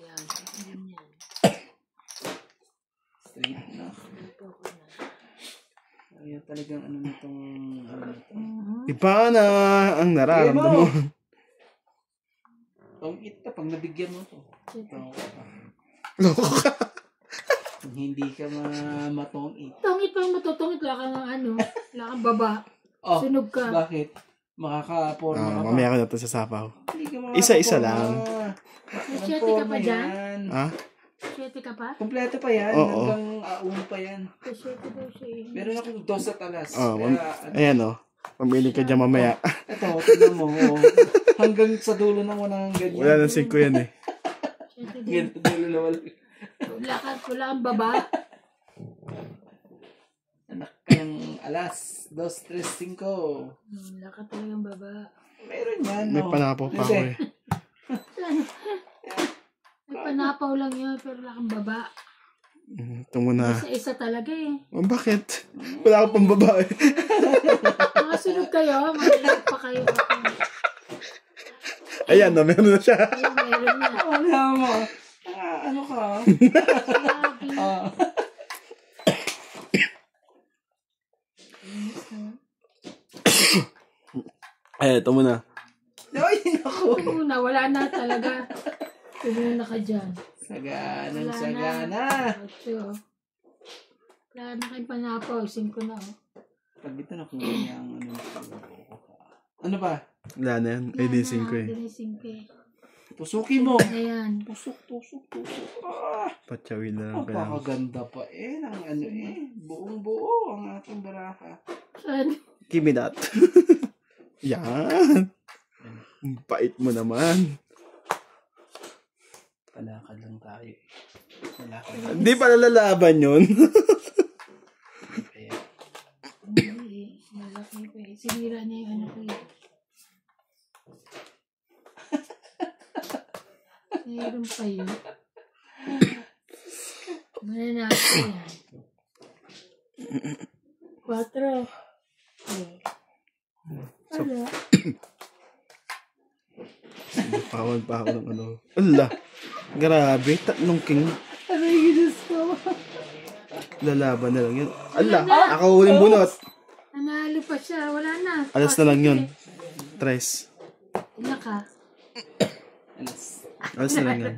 Yan. Ganyan. Straight na. Kaya talagang ano nitong ano nito. Iba na ang nararamdaman mo. Tongit ka pag nabigyan mo to. Loko ka. Kung hindi ka matongit. Tungit pa matutungit. Wala kang ano. Wala kang baba. Oh, Sunog ka. bakit? Makaka-porma ka pa. Mamaya ko na ito sa sapaw. Hindi ka Isa-isa makaka-porma. lang. May 7 ka pa dyan? Ha? 7 ka pa? Kompleto pa yan. Oo. Hanggang auno pa yan. May 7 daw siya eh. Meron akong 2 sa talas. Ayan o. Pamili ka dyan mamaya. Ito, tignan mo. Oh. Hanggang sa dulo ng walang ganyan. Wala ng 5 yan eh. 7 din. Ganito dulo na wala. Wala kang baba. Anak kayang alas. 2, 3, 5. Wala ka talagang baba. Meron yan. May no? panapaw pa ako eh. May panapaw lang yun, pero wala kang baba. Ito muna. Isa-isa talaga eh. Oh, bakit? Wala akong pambabae. Makasunod kayo, mag-ilag pa kayo. Ayan na, meron na siya. Ayun, meron na. Wala mo. Ano ka? Grabe. Ay, ito muna. Ay, naku. Muna, wala na talaga. Tumuna ka dyan. Saganang Wala sagana. 8. Wala na kayong panapaw. 5 na oh. Pag ito nakuha niya ang ano. Ano ba? Wala na yan. Ay, di 5 eh. Di 5 eh. Tusukin mo. Ayan. Tusok. Ah, Patsawin na lang kailangan. napakaganda pa eh. Ng ano eh. Buong-buo ang aking baraka. Saan? Give me that. Yan. Ang Bait mo naman. Palakad lang tayo. Palakad lang. Hindi pala lalaban yun. Kaya, Hindi. Malaki pa eh. Sinira niya yung ano ko eh. Mayroon pa yun. Muna natin yan. 4. Ano? Pawan pa ako ng ano. Ala. Grabe. 3 king. aray, Diyos ko. Lalaban na lang yun. Ala. Ako huling bunot. Nanalo pa siya. Wala na. Alas na lang yun. 3. Ilan ka? Alas. Alas na lang yun.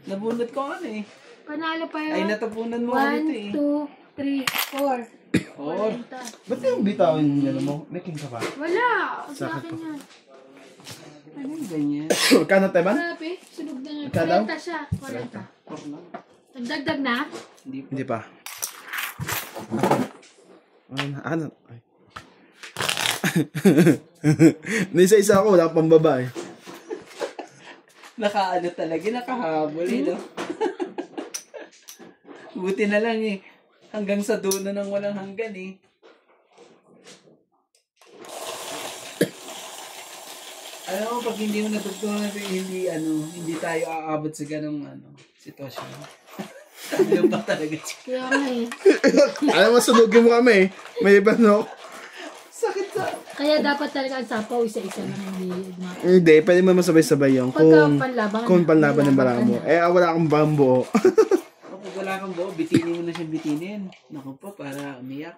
Nabunot ko ano eh. Panalo pa Ay, yun. natapunan mo ulit eh. 1, 2, 3, 4. Oh. 40. Ba't yung bitawin yung ano mo? May king ka pa? Wala. Sa Sakit akin pa. yan. Ano yung ganyan? Kano tayo man? Grabe. Sunog na nga. Ikaw daw? 40 siya. 40. Ako lang. Nagdagdag na? Hindi pa. Hindi pa. Ano? Ay. Nisa-isa ako. Wala pang babae. Nakaano talaga, nakahabol eh, no? Buti na lang eh. Hanggang sa dulo ng walang hanggan eh. Alam mo, pag hindi mo natugtungan, hindi tayo aabot sa ganong sitwasyon. Ano pa talaga siya? Kaya nga eh. Alam mo, sunugin mo kami. May iba no? Sakit sa... Kaya dapat talaga ang sapaw isa-isa lang hindi. Hindi, pwede mo masabay-sabay yun. Pagka panlaban. Kung panlaban ng barang mo. Eh, wala akong bambuo. Kapag wala kang buo, bitinin mo na siya bitinin. Naku po, para umiyak.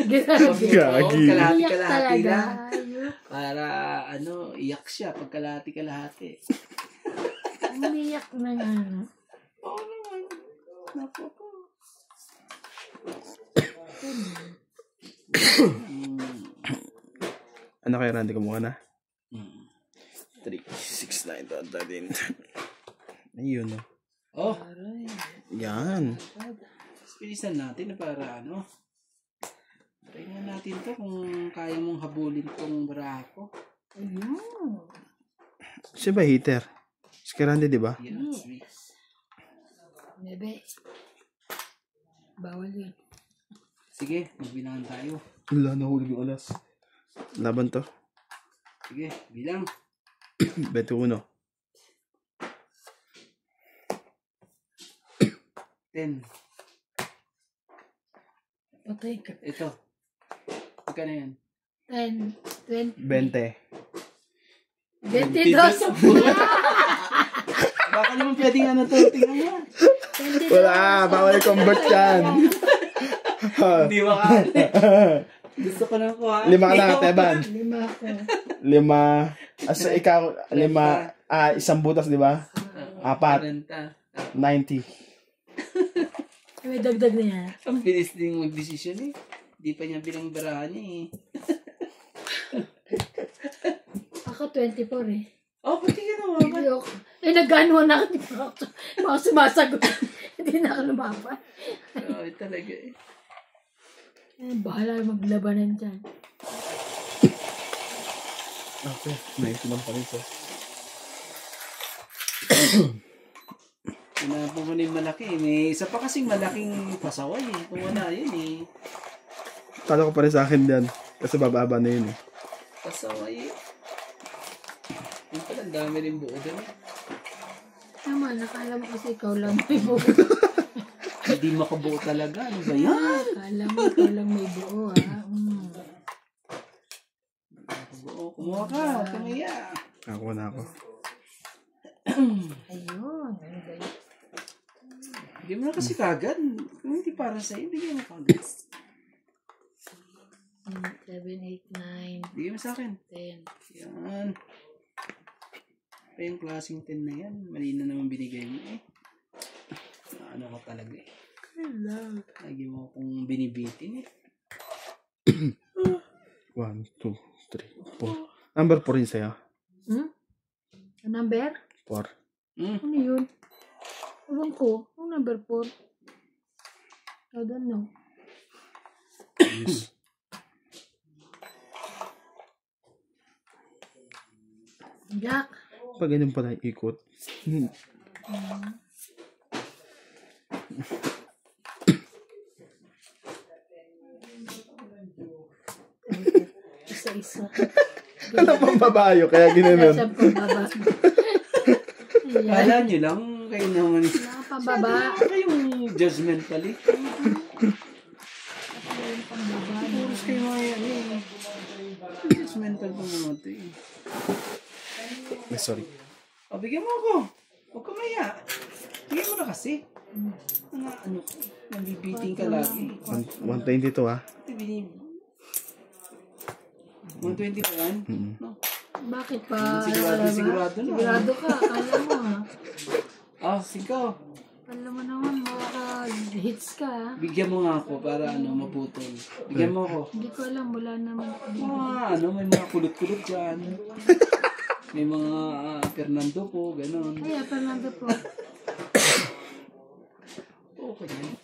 Grabe. Gagi. Iyak Kalahati talaga. lang. Ayun. Para, iyak siya pag kalahati. Umiyak na nga. Oo naman. Naku po. Ano kaya, Randy? Kumuha na? Hmm. 3, 6, 9, 13. Ayun, no? Oh, Yan. pilisan natin na para tingnan natin to kung kaya mong habulin tong barako. Ayun. Siya ba heater? Si Randy, di ba? Yes, sweet. Bebe. Bawal yun. Sige, magbilangan tayo. Wala, nahulog yung alas. Laban to. Sige, bilang. 21. 10. Patay ka. Ito. Magkano yan? 10. 20. 22. Baka naman pwedeng ano to, tingnan mo. Wala, bawal convert yan. Hindi makakali. Gusto ko na kuha. 5 ka na, Teban. 5 ako. 5. As ikaw, 5. Isang butas, di ba? 4. 90. May dagdag na yan. Ang bilis din mag-desisyon eh. Di pa niya bilang barahan niya eh. Ako 24 eh. Oh, pati ka naman. Hindi ako. Nag-ano na ako. Di pa ako mga sumasagot. Hindi na ako lumaban. Oo, talaga eh. Bahala maglabanan dyan. Okay, may silang pa rin to. Pinapo mo na yung malaki eh. May isa pa kasing malaking pasaway eh. Kung wala yun eh. Kala ko pa rin sa akin yan. Kasi bababa na yun eh. Pasaway eh. Yung pala, ang dami rin buo doon eh. Tama, nakala mo kasi ikaw lang may buo. Hindi makabuo talaga. Ano ba yan? Nakala mo ikaw lang may buo ha. Makabuo. Kumuha ka. Huwag ka maya. Ako na ako. Ayun. Ano ba yun? Hindi mo na kasi kagad. Kung hindi para sa'yo, bigyan mo kagad. 7, 8, 9, Bigyan mo sa akin. 10. Yan. Pa yung klaseng 10 na yan. Mali na naman binigay mo eh. Ano ka talaga eh. Hello. Lagi mo akong binibitin eh. 1, 2, 3, 4. Number 4 rin sa'yo. Number? 4. Ano yun? Alam ko. Ang number 4. I don't know. Yes. Jack. Pag ganyan pala yung ikot. Isa-isa. Ano pang babayo, kaya ginanon. Sa pababa. Kala nyo lang, kayo naman. Wala pababa. Kayong judgmental eh. Pababa. Puros kayo mga yan eh. Judgmental pa mga ito eh. Sorry. O, bigyan mo ako. Huwag ka maya. Bigyan mo na kasi. Ano, nalibiting ka lagi. 122 ah. 120 ba yan? No? Bakit pa? Sigurado na. Sigurado ka. Kala mo ha. Ah, sigaw. Kala mo naman hits ka ha. Bigyan mo nga ako para maputol. Bigyan mo ako. Hindi ko alam. Wala naman. May mga kulot-kulot dyan. May mga Fernando po, gano'n. Ay, Fernando po. Okay yan.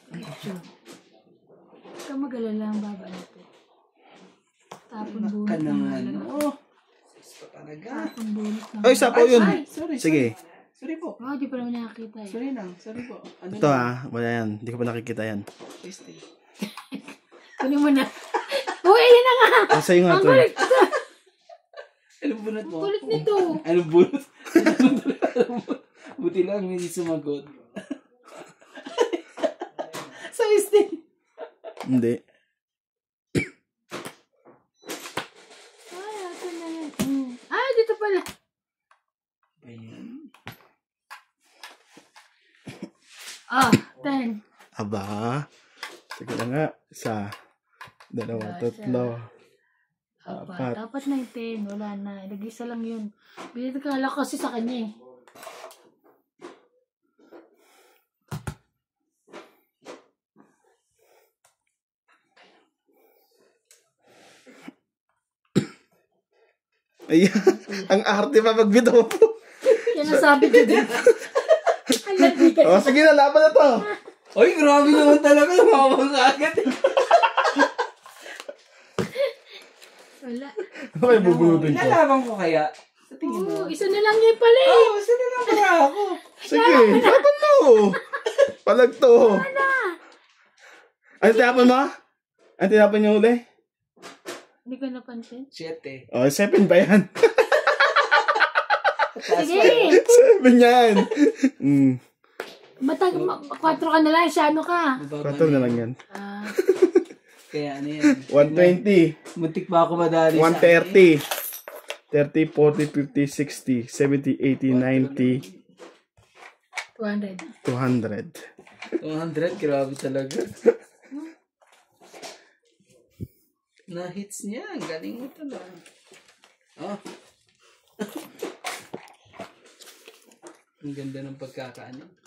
Huwag ka mag-alala ang baba natin. Tapon bunot Ka ng naman. halaga. Oh, sis pa talaga. Tapon bunot ng Ay, sapaw yun. Ay! Sorry. Sige. Sorry po. Oh, di pa naman nakakita eh. Sorry lang. Sorry po. Ano Ito ah. Wala yan. Hindi ko pa nakikita yan. Stay. Kunin mo na. Uy, yun na nga! Ah, sa'yo nga Ang to eh. kulit! Anong bunot mo? Kulit nito. Anong bunot? Buti lang hindi sumagot. Sa stay. Hindi. Ay, ito na yan. Ay, dito pala. Ayan. Ah, 10. Aba. Sige na nga. 1, 2, 3, 4. Dapat na yung 10. Wala na. Nag-isa lang yun. Binigala ko kasi sa kanya eh. Ayan. Ang arte pa magbito. Yan ang sabi ko din. Ayan, di ka. Oh, sige na. Laban na to. Ay, grabe naman talaga. Mawag agad. Wala. Okay, bubunutin ko. Ilalaban ko kaya. Sa tingin Oo, mo. isa na lang yan pala eh. Oo, isa na lang para ako. Sige. Laban mo. Palag to. Ano tinapon mo? Ano tinapon niyo uli? Hindi ko napansin. 7. Oh, 7 ba yan? Sige. 7 yan. 4 ka na lang. Siya ano ka? 4 na lang yan. Kaya ano yan. 120. Muntik pa ako madali sa 130. 30, 40, 50, 60, 70, 80, 90, 200. 200. 200, grabe talaga. Na-hits niya. Ang galing mo talaga. Oh. Ang ganda ng pagkakaano.